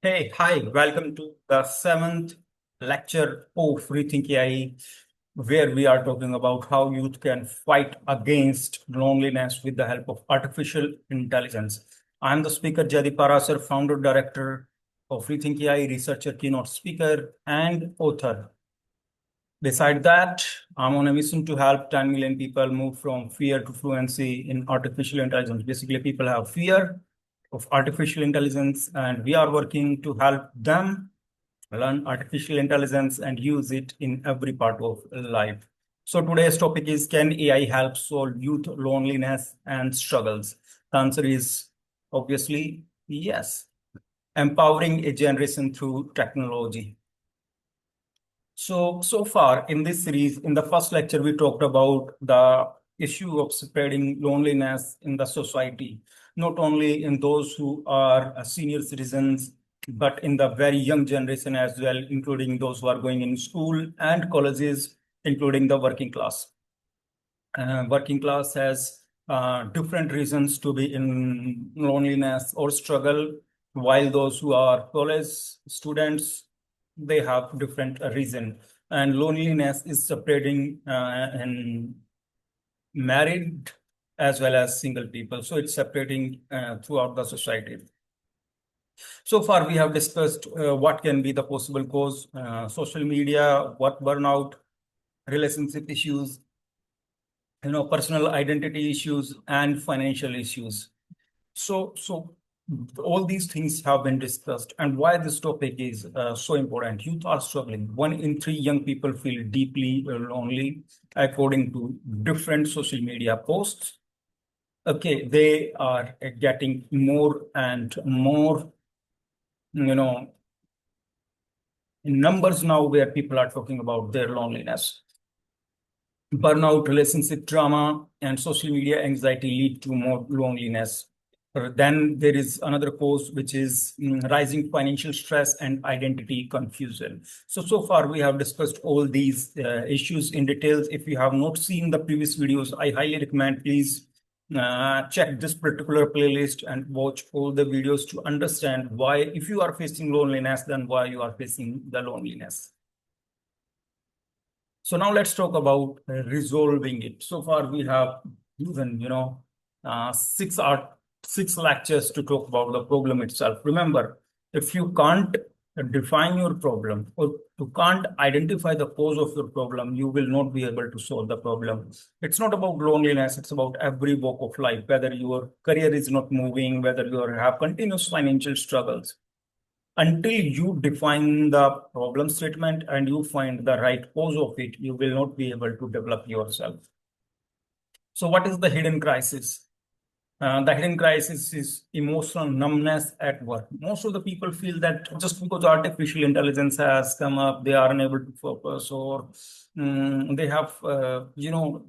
Hey, hi, welcome to the seventh lecture of ReThynk AI, where we are talking about how youth can fight against loneliness with the help of artificial intelligence. I'm the speaker, Jaideep Parashar, founder, director of ReThynk AI, researcher, keynote speaker, and author. Beside that, I'm on a mission to help 10 million people move from fear to fluency in artificial intelligence. Basically, people have fear of artificial intelligence, and we are working to help them learn artificial intelligence and use it in every part of life. So today's topic is, can AI help solve youth loneliness and struggles? The answer is obviously yes. Empowering a generation through technology. So far in this series, in the first lecture, we talked about the issue of spreading loneliness in the society, not only in those who are senior citizens, but in the very young generation as well, including those who are going in school and colleges, including the working class. Working class has different reasons to be in loneliness or struggle, while those who are college students, they have different reason. And loneliness is separating in married as well as single people. So it's separating throughout the society. So far, we have discussed what can be the possible cause, social media, work burnout, relationship issues, personal identity issues and financial issues. So all these things have been discussed, and why this topic is so important. Youth are struggling. 1 in 3 young people feel deeply lonely, according to different social media posts. Okay, they are getting more and more, in numbers now, where people are talking about their loneliness. Burnout, relationship drama, and social media anxiety lead to more loneliness. Then there is another cause, which is rising financial stress and identity confusion. So far we have discussed all these issues in details. If you have not seen the previous videos, I highly recommend, please check this particular playlist and watch all the videos to understand why, if you are facing loneliness, then why you are facing the loneliness. So now let's talk about resolving it. So far we have given, uh, six art, 6 lectures to talk about the problem itself. Remember, if you can't define your problem or you can't identify the cause of your problem, you will not be able to solve the problem. It's not about loneliness, it's about every walk of life, whether your career is not moving, whether you have continuous financial struggles. Until you define the problem statement and you find the right cause of it, you will not be able to develop yourself. So what is the hidden crisis? The hidden crisis is emotional numbness at work. Most of the people feel that just because artificial intelligence has come up, they are unable to focus, or they have,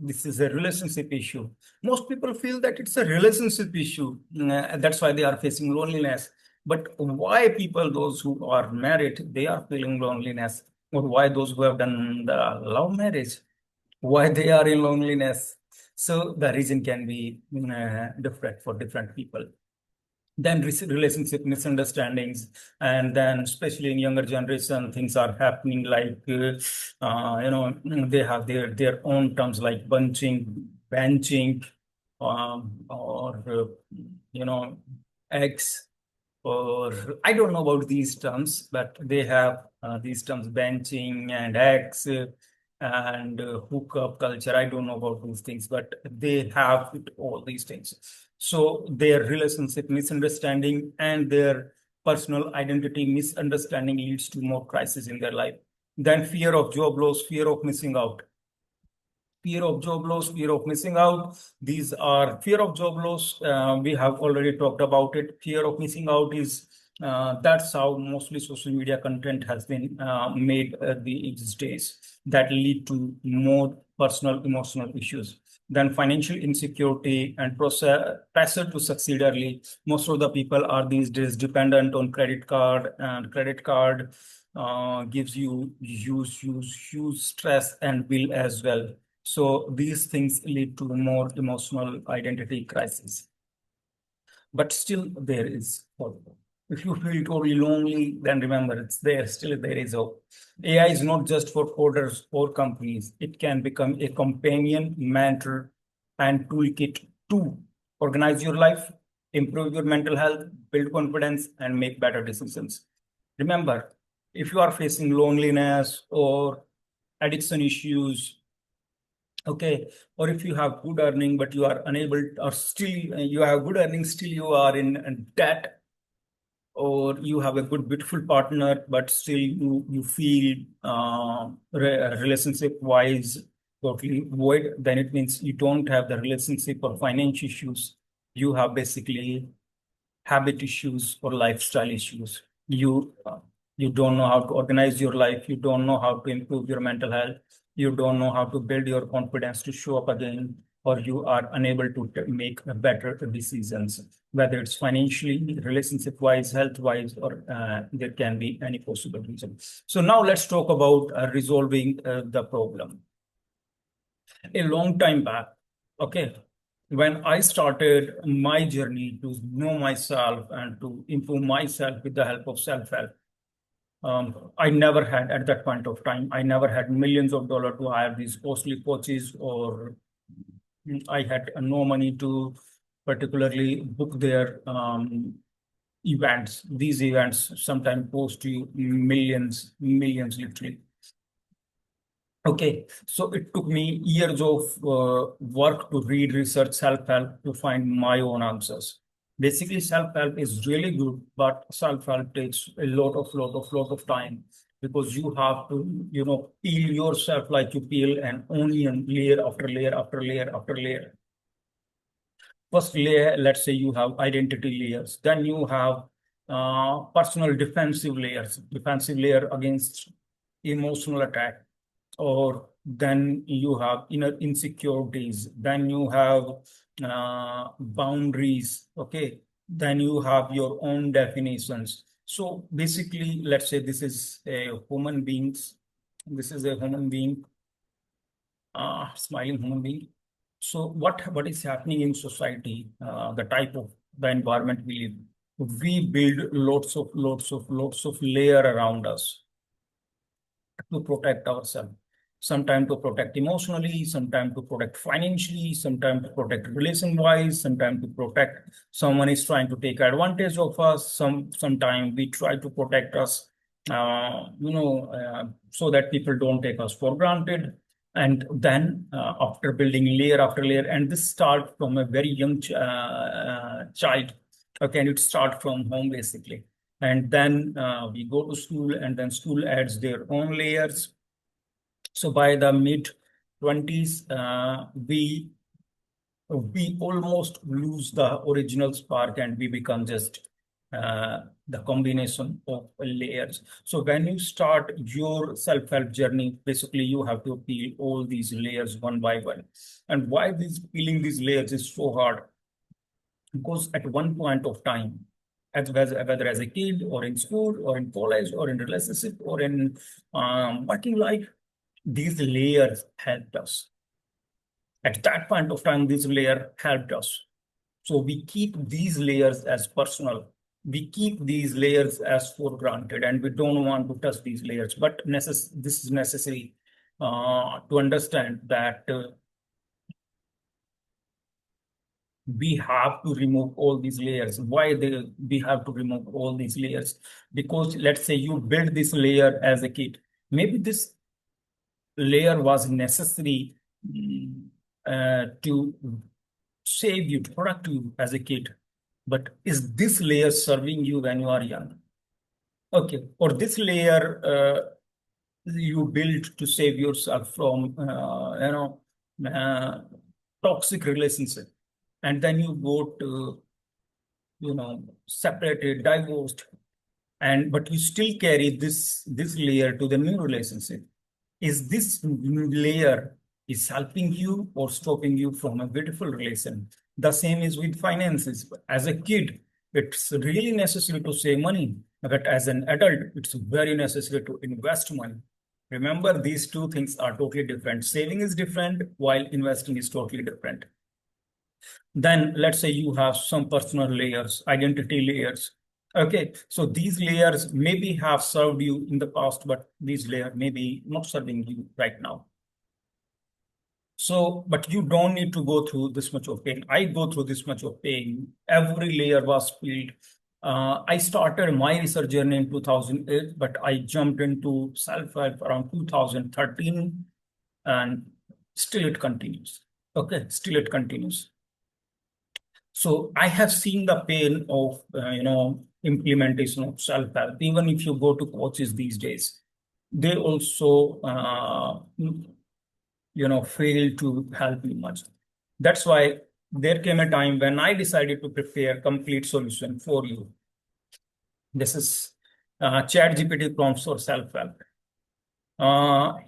this is a relationship issue. Most people feel that it's a relationship issue. That's why they are facing loneliness. But why people, those who are married, they are feeling loneliness? Or why those who have done the love marriage, why they are in loneliness? So the reason can be different for different people. Then relationship misunderstandings, and then especially in younger generation, things are happening like they have their own terms like bunching, benching, or X, or I don't know about these terms, but they have these terms benching and X and hookup culture. I don't know about these things, but they have all these things. So their relationship misunderstanding and their personal identity misunderstanding leads to more crisis in their life. Then fear of job loss, fear of missing out. Fear of job loss, fear of missing out. These are fear of job loss. We have already talked about it. Fear of missing out is that's how mostly social media content has been made these days, that lead to more personal emotional issues. Then financial insecurity and pressure to succeed early. Most of the people are these days dependent on credit card, and credit card gives you huge stress and bill as well. So these things lead to more emotional identity crisis. But still there is hope. If you feel totally lonely, then remember it's there, still there is hope. AI is not just for coders or companies. It can become a companion, mentor, and toolkit to organize your life, improve your mental health, build confidence, and make better decisions. Remember, if you are facing loneliness or addiction issues, okay, or if you have good earning but you are unable, or still you have good earning, still you are in debt, or you have a good beautiful partner but still you feel relationship wise totally void, then it means you don't have the relationship or financial issues. You have basically habit issues or lifestyle issues. You don't know how to organize your life. You don't know how to improve your mental health. You don't know how to build your confidence to show up again, or you are unable to make better decisions, whether it's financially, relationship wise, health wise, or there can be any possible reason. So now let's talk about resolving the problem. A long time back, okay, when I started my journey to know myself and to improve myself with the help of self-help, I never had at that point of time, I never had millions of dollars to hire these costly coaches, or I had no money to particularly book their events. These events sometimes cost you millions, millions literally. Okay, so it took me years of work to read, research, self-help to find my own answers. Basically, self-help is really good, but self-help takes a lot of time, because you have to, peel yourself like you peel an onion, layer after layer after layer after layer. First layer, let's say you have identity layers, then you have personal defensive layer against emotional attack, or then you have inner insecurities, then you have boundaries, okay, then you have your own definitions. So basically, let's say this is a human being, smiling human being. So what is happening in society, the type of the environment we live, we build lots of layer around us to protect ourselves. Sometimes to protect emotionally, sometimes to protect financially, sometimes to protect relation-wise, sometimes to protect someone is trying to take advantage of us. Sometimes we try to protect us, so that people don't take us for granted. And then after building layer after layer, and this start from a very young child, okay, and it start from home basically. And then we go to school, and then school adds their own layers. So by the mid 20s, we almost lose the original spark, and we become just the combination of layers. So when you start your self-help journey, basically you have to peel all these layers one by one. And why this peeling these layers is so hard? Because at one point of time, whether as a kid or in school or in college or in relationship or in working life, these layers helped us. At that point of time, this layer helped us. So we keep these layers as personal. We keep these layers as for granted, and we don't want to touch these layers. But this is necessary to understand that we have to remove all these layers. We have to remove all these layers? Because let's say you build this layer as a kid. Maybe this layer was necessary to save you, to protect you as a kid. But is this layer serving you when you are young? Okay, or this layer you build to save yourself from, uh, toxic relationship, and then you go to, separated, divorced, and but you still carry this layer to the new relationship. Is this layer is helping you or stopping you from a beautiful relation? The same is with finances. As a kid, it's really necessary to save money, but as an adult, it's very necessary to invest money. Remember, these two things are totally different. Saving is different, while investing is totally different. Then let's say you have some personal layers, identity layers. Okay, so these layers maybe have served you in the past, but these layers may be not serving you right now. So, but you don't need to go through this much of pain. I go through this much of pain. Every layer was filled. I started my research journey in 2008, but I jumped into self-help around 2013, and still it continues. Okay, still it continues. So I have seen the pain of implementation of self-help. Even if you go to coaches these days, they also fail to help you much. That's why there came a time when I decided to prepare complete solution for you. This is ChatGPT prompts for self-help.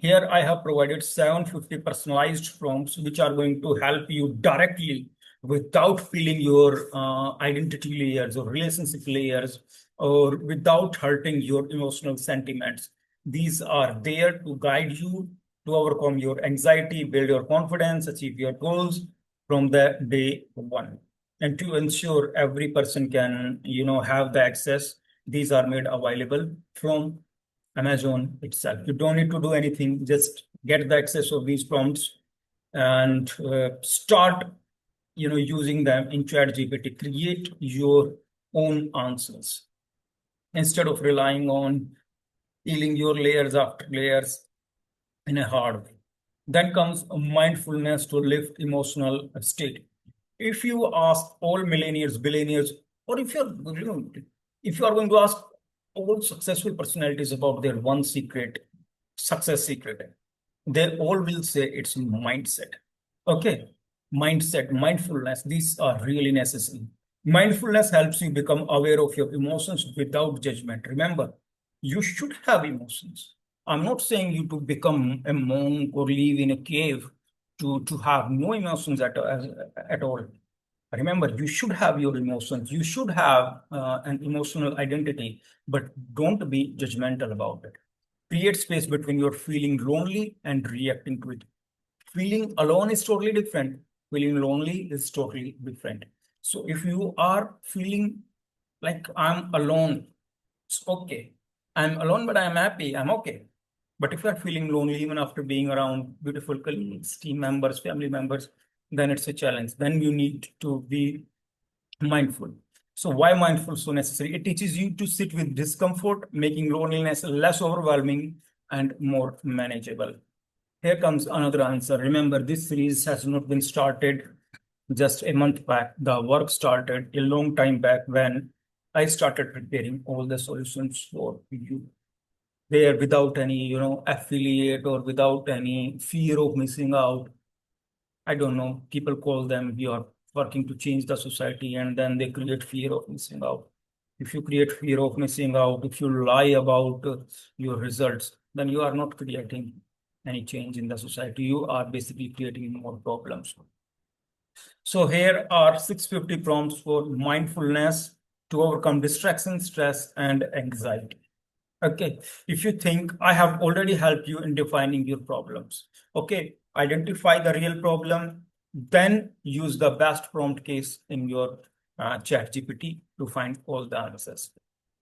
Here I have provided 750 personalized prompts which are going to help you directly without filling your identity layers or relationship layers or without hurting your emotional sentiments. These are there to guide you to overcome your anxiety, build your confidence, achieve your goals from the day one. And to ensure every person can, have the access, these are made available from Amazon itself. You don't need to do anything, just get the access of these prompts and start, using them in ChatGPT. Create your own answers instead of relying on peeling your layers after layers in a hard way. Then comes mindfulness to lift emotional state. If you ask all millionaires, billionaires, or if you are going to ask all successful personalities about their one secret, success secret, they all will say it's mindset. Okay, mindset, mindfulness, these are really necessary. Mindfulness helps you become aware of your emotions without judgment. Remember, you should have emotions. I'm not saying you to become a monk or live in a cave to have no emotions at all. Remember, you should have your emotions. You should have an emotional identity, but don't be judgmental about it. Create space between your feeling lonely and reacting to it. Feeling alone is totally different. Feeling lonely is totally different. So if you are feeling like I'm alone, it's okay. I'm alone, but I'm happy. I'm okay. But if you're feeling lonely, even after being around beautiful colleagues, team members, family members, then it's a challenge. Then you need to be mindful. So why mindful so necessary? It teaches you to sit with discomfort, making loneliness less overwhelming and more manageable. Here comes another answer. Remember, this series has not been started just a month back. The work started a long time back when I started preparing all the solutions for you. There without any, affiliate or without any fear of missing out. I don't know, people call them we are working to change the society and then they create fear of missing out. If you create fear of missing out, if you lie about your results, then you are not creating any change in the society. You are basically creating more problems. So here are 650 prompts for mindfulness to overcome distraction, stress, and anxiety. Okay, if you think I have already helped you in defining your problems, okay, identify the real problem, then use the best prompt case in your chat GPT to find all the answers.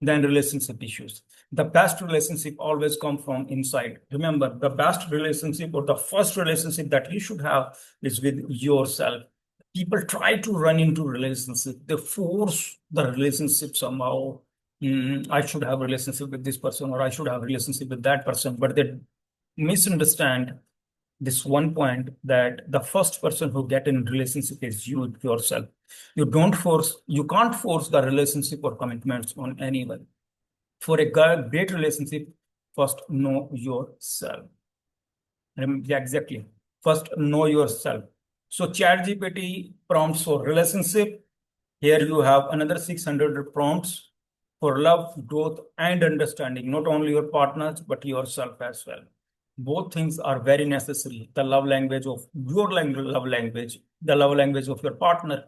Then relationship issues. The best relationship always come from inside. Remember, the best relationship or the first relationship that you should have is with yourself. People try to run into relationship. They force the relationship somehow. I should have a relationship with this person or I should have a relationship with that person, but they misunderstand this one point that the first person who get in relationship is you yourself. You can't force the relationship or commitments on anyone. For a great relationship, first know yourself. Yeah, exactly. First, know yourself. So ChatGPT prompts for relationship. Here you have another 600 prompts for love, growth, and understanding, not only your partners, but yourself as well. Both things are very necessary. The love language of your love language, the love language of your partner,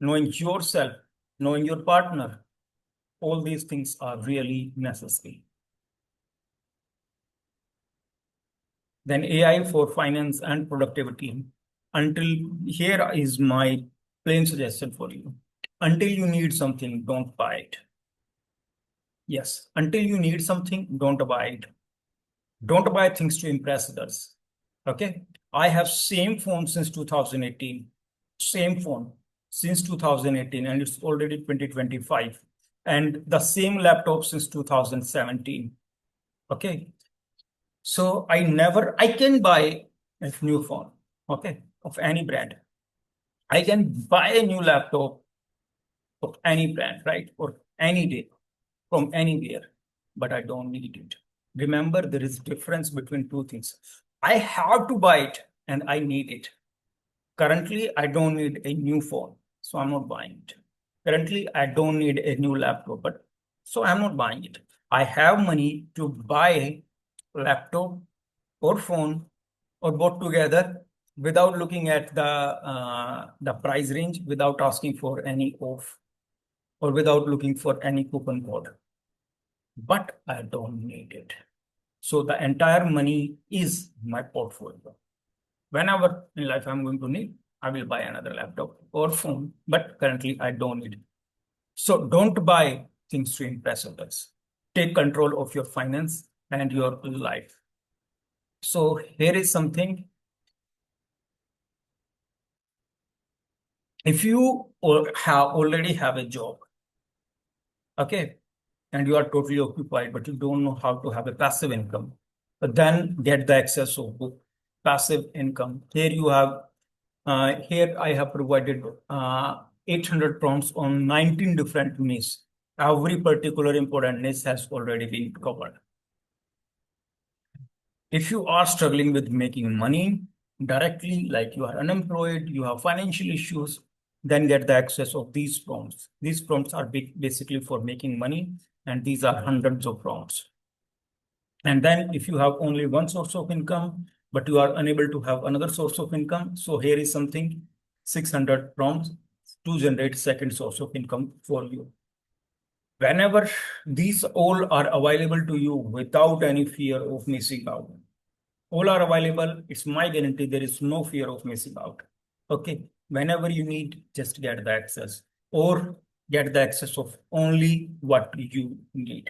knowing yourself, knowing your partner, all these things are really necessary. Then AI for finance and productivity. Until here is my plain suggestion for you. Until you need something, don't buy it. Yes, until you need something, don't buy it. Don't buy things to impress others. Okay. I have same phone since 2018. Same phone since 2018, and it's already 2025. And the same laptop since 2017. Okay. So I can buy a new phone, okay, of any brand. I can buy a new laptop of any brand, right? Or any day from anywhere, but I don't need it. Remember, there is difference between two things. I have to buy it and I need it. Currently, I don't need a new phone, so I'm not buying it. Currently, I don't need a new laptop, but so I'm not buying it. I have money to buy laptop or phone or both together without looking at the price range, without asking for any off or without looking for any coupon code. But I don't need it. So the entire money is my portfolio. Whenever in life I'm going to need, I will buy another laptop or phone, but currently I don't need it. So don't buy things to impress others. Take control of your finance and your life. So here is something. If you already have a job, okay, and you are totally occupied, but you don't know how to have a passive income, but then get the access of passive income. Here I have provided 800 prompts on 19 different niches. Every particular important niche has already been covered. If you are struggling with making money directly, like you are unemployed, you have financial issues, then get the access of these prompts. These prompts are basically for making money, and these are hundreds of prompts. And then if you have only one source of income, but you are unable to have another source of income, so here is something 600 prompts to generate second source of income for you. Whenever these all are available to you without any fear of missing out, all are available. It's my guarantee. There is no fear of missing out. Okay. Whenever you need, just get the access or get the access of only what you need.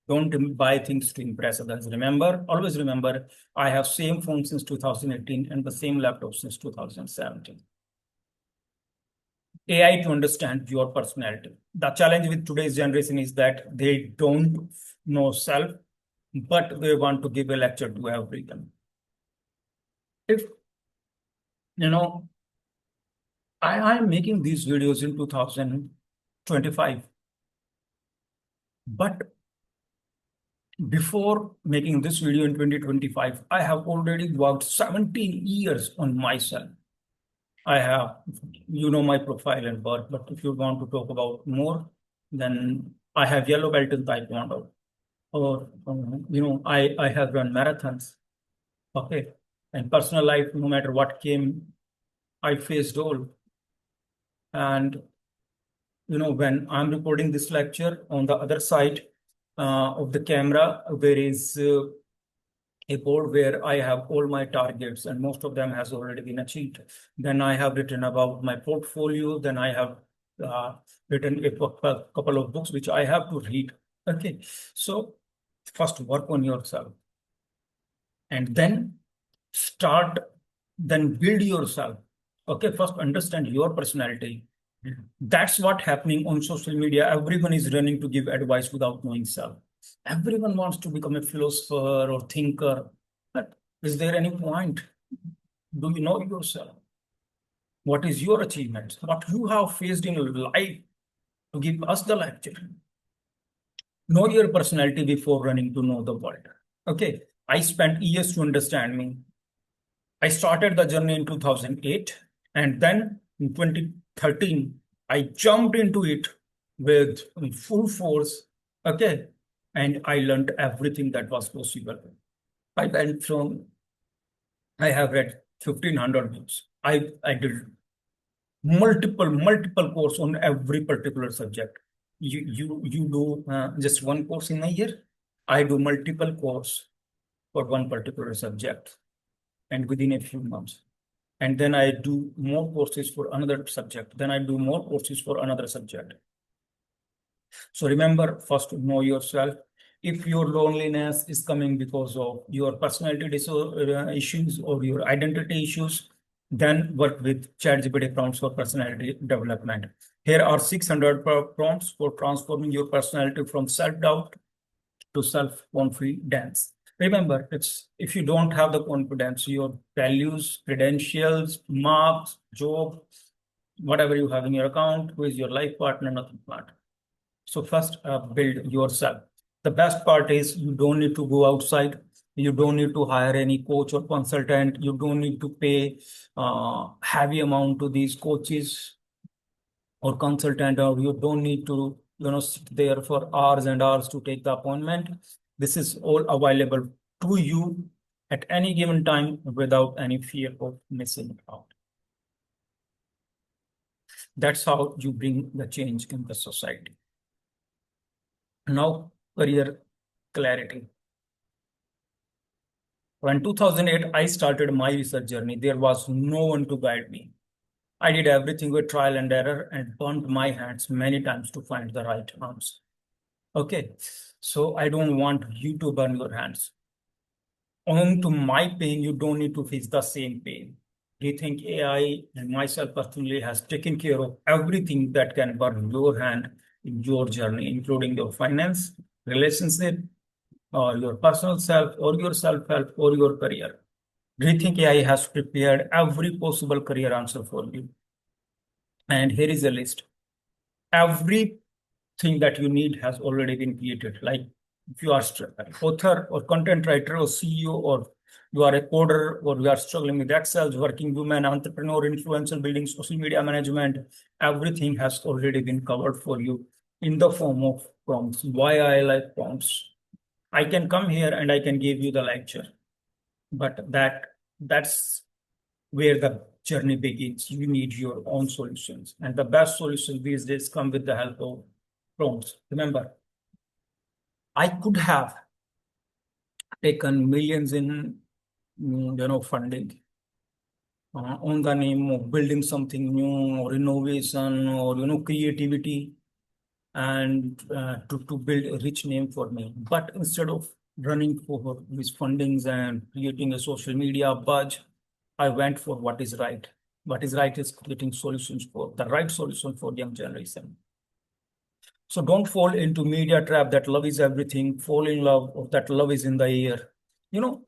Don't buy things to impress others. Remember, always remember, I have same phone since 2018 and the same laptop since 2017. AI to understand your personality. The challenge with today's generation is that they don't know self, but they want to give a lecture to everyone. If you know, I am making these videos in 2025, but before making this video in 2025, I have already worked 17 years on myself. I have, my profile and work, but if you want to talk about more, then I have yellow belt in Taekwondo, or I have run marathons. Okay, and personal life, no matter what came, I faced all. And when I'm recording this lecture, on the other side of the camera, there is a board where I have all my targets, and most of them has already been achieved. Then I have written about my portfolio. Then I have written a couple of books which I have to read. Okay, so first work on yourself, and then build yourself. Okay, first understand your personality. That's what happening on social media. Everyone is running to give advice without knowing self. Everyone wants to become a philosopher or thinker. But is there any point? Do you know yourself? What is your achievement? What you have faced in life to give us the lecture? Know your personality before running to know the world. Okay. I spent years to understand me. I started the journey in 2008, and then in 2013, I jumped into it with full force. Okay. And I learned everything that was possible. I went from, I have read 1,500 books. I did multiple course on every particular subject. You do just one course in a year. I do multiple course for one particular subject, and within a few months. And then I do more courses for another subject. Then I do more courses for another subject. So remember, first know yourself. If your loneliness is coming because of your personality issues or your identity issues, then work with ChatGPT prompts for personality development. Here are 600 prompts for transforming your personality from self-doubt to self-confidence. Remember, it's if you don't have the confidence, your values, credentials, marks, job, whatever you have in your account, who is your life partner, nothing matters. So first, build yourself. The best part is you don't need to go outside. You don't need to hire any coach or consultant. You don't need to pay heavy amount to these coaches or consultant, or you don't need to sit there for hours and hours to take the appointment. This is all available to you at any given time without any fear of missing out. That's how you bring the change in the society. Now, career clarity. When 2008, I started my research journey, there was no one to guide me. I did everything with trial and error and burned my hands many times to find the right answer. Okay, so I don't want you to burn your hands. Owing to my pain, you don't need to face the same pain. ReThynk AI and myself personally has taken care of everything that can burn your hand in your journey, including your finance, relationship, or your personal self, or your self-help, or your career. ReThink AI has prepared every possible career answer for you. And here is a list. Everything that you need has already been created. Like if you are an author or content writer or CEO, or you are a coder, or you are struggling with Excel, working woman, entrepreneur, influencer, building social media management, everything has already been covered for you in the form of prompts. Why I like prompts? I can come here and I can give you the lecture, but that's where the journey begins. You need your own solutions, and the best solutions these days come with the help of prompts. Remember, I could have taken millions in funding on the name of building something new or innovation or creativity, and to build a rich name for me. But instead of running for these fundings and creating a social media buzz, I went for what is right. What is right is creating solutions for the right solution for young generation. So don't fall into media trap that love is everything, fall in love or that love is in the air.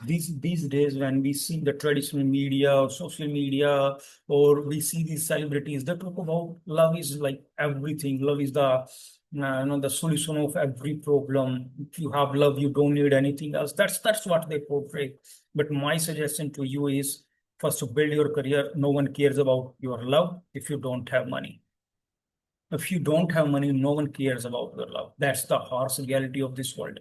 These days when we see the traditional media or social media, or we see these celebrities, they talk about love is like everything. Love is the solution of every problem. If you have love, you don't need anything else. That's what they portray. But my suggestion to you is first to build your career. No one cares about your love if you don't have money. If you don't have money, no one cares about your love. That's the harsh reality of this world.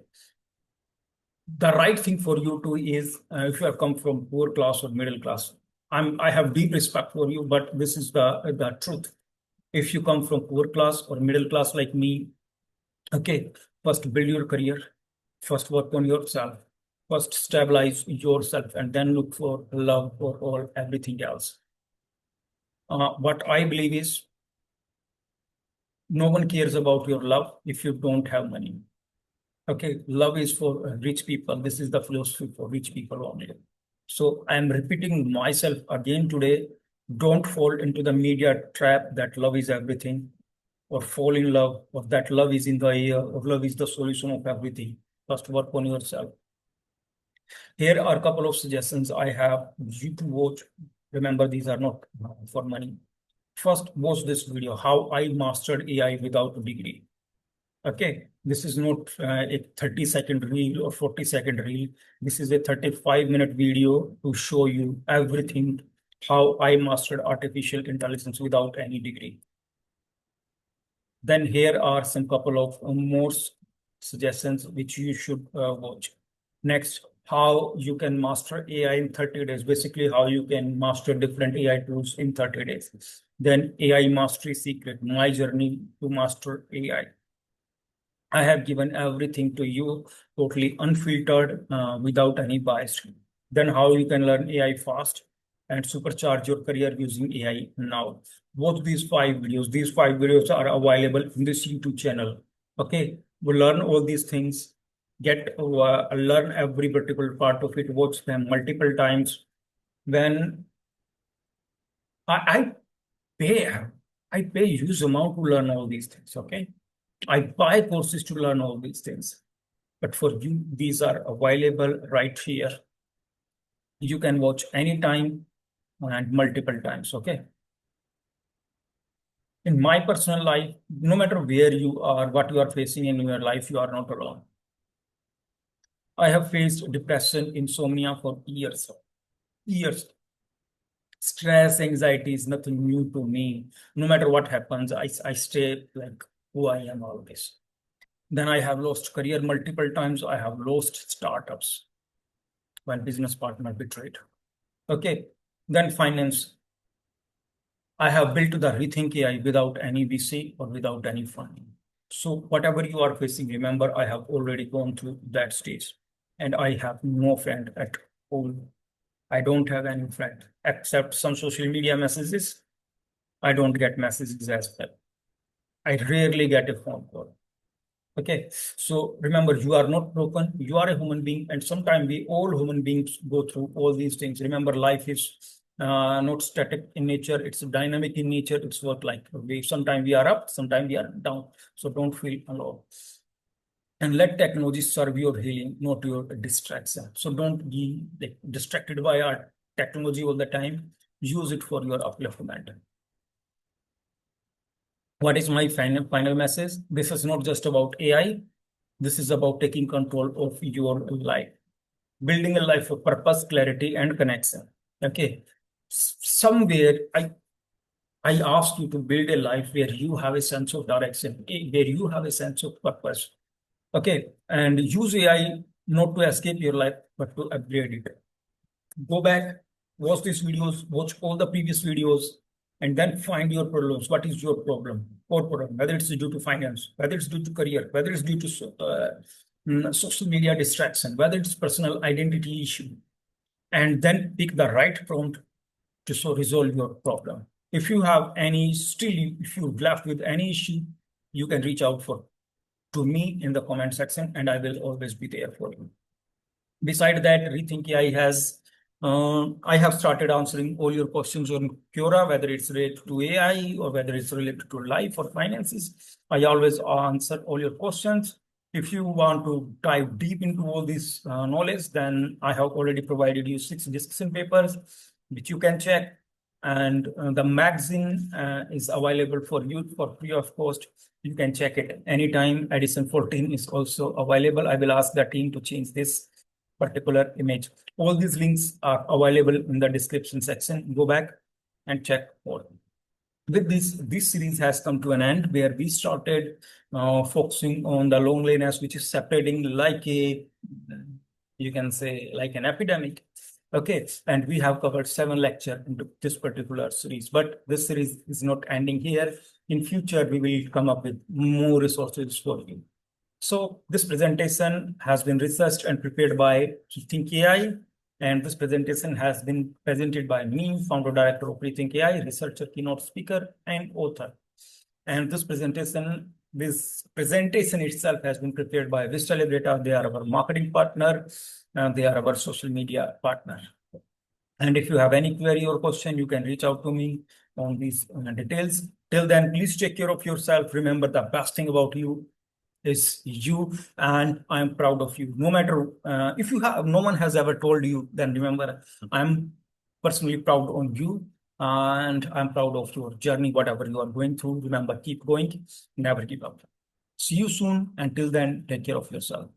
The right thing for you to is if you have come from poor class or middle class, I have deep respect for you, but this is the truth. If you come from poor class or middle class like me, okay, first build your career, first work on yourself, first stabilize yourself, and then look for love for all everything else. What I believe is no one cares about your love if you don't have money. Okay, love is for rich people. This is the philosophy for rich people only. So I am repeating myself again today. Don't fall into the media trap that love is everything, or fall in love, or that love is in the air, or love is the solution of everything. First, work on yourself. Here are a couple of suggestions I have you to watch. Remember, these are not for money. First, watch this video, How I Mastered AI Without a Degree. Okay, this is not a 30-second reel or 40-second reel. This is a 35-minute video to show you everything, how I mastered artificial intelligence without any degree. Then here are some couple of more suggestions which you should watch. Next, how you can master AI in 30 days. Basically, how you can master different AI tools in 30 days. Then AI mastery secret, my journey to master AI. I have given everything to you, totally unfiltered, without any bias. Then how you can learn AI fast and supercharge your career using AI now. Both these 5 videos are available in this YouTube channel. Okay, we learn all these things, learn every particular part of it, watch them multiple times. When I pay, I pay huge amount to learn all these things. Okay, I buy courses to learn all these things. But for you, these are available right here. You can watch anytime and multiple times. Okay. In my personal life, no matter where you are, what you are facing in your life, you are not alone. I have faced depression, insomnia for years. Years. Stress, anxiety is nothing new to me. No matter what happens, I stay like who I am always. Then I have lost career multiple times. I have lost startups when business partner betrayed. Okay. Then finance. I have built the ReThynk AI without any VC or without any funding. So whatever you are facing, remember, I have already gone through that stage and I have no friend at all. I don't have any friend except some social media messages. I don't get messages as well. I rarely get a phone call. Okay, so remember, you are not broken. You are a human being, and sometimes we all human beings go through all these things. Remember, life is not static in nature; it's dynamic in nature. It's what like we sometimes we are up, sometimes we are down. So don't feel alone. And let technology serve your healing, not your distraction. So don't be like, distracted by our technology all the time. Use it for your upliftment. What is my final message? This is not just about AI. This is about taking control of your life, building a life of purpose, clarity, and connection. Okay. Somewhere I ask you to build a life where you have a sense of direction, where you have a sense of purpose. Okay. And use AI not to escape your life, but to upgrade it. Go back, watch these videos, watch all the previous videos, and then find your problems. What is your problem or problem? Whether it's due to finance, whether it's due to career, whether it's due to social media distraction, whether it's personal identity issue, and then pick the right prompt to so resolve your problem. If you have any still, if you're left with any issue, you can reach out for to me in the comment section, and I will always be there for you. Beside that, ReThynk AI has, I have started answering all your questions on Quora, whether it's related to AI or whether it's related to life or finances. I always answer all your questions. If you want to dive deep into all this knowledge, then I have already provided you 6 discussion papers, which you can check. And the magazine is available for you for free of cost. You can check it anytime. Edition 14 is also available. I will ask the team to change this particular image. All these links are available in the description section. Go back and check more. With this series has come to an end where we started focusing on the loneliness, which is separating like a, you can say, like an epidemic. Okay, and we have covered 7 lectures into this particular series, but this series is not ending here. In future, we will come up with more resources for you. So this presentation has been researched and prepared by ReThynk AI, and this presentation has been presented by me, founder director of ReThynk AI, researcher, keynote speaker, and author. And this presentation itself has been prepared by Vista Libreta. They are our marketing partner, and they are our social media partner. And if you have any query or question, you can reach out to me on these details. Till then, please take care of yourself. Remember, the best thing about you is you, and I'm proud of you. No matter if you have, no one has ever told you, then remember, I'm personally proud on you, and I'm proud of your journey, whatever you are going through. Remember, keep going, never give up. See you soon. Until then, take care of yourself.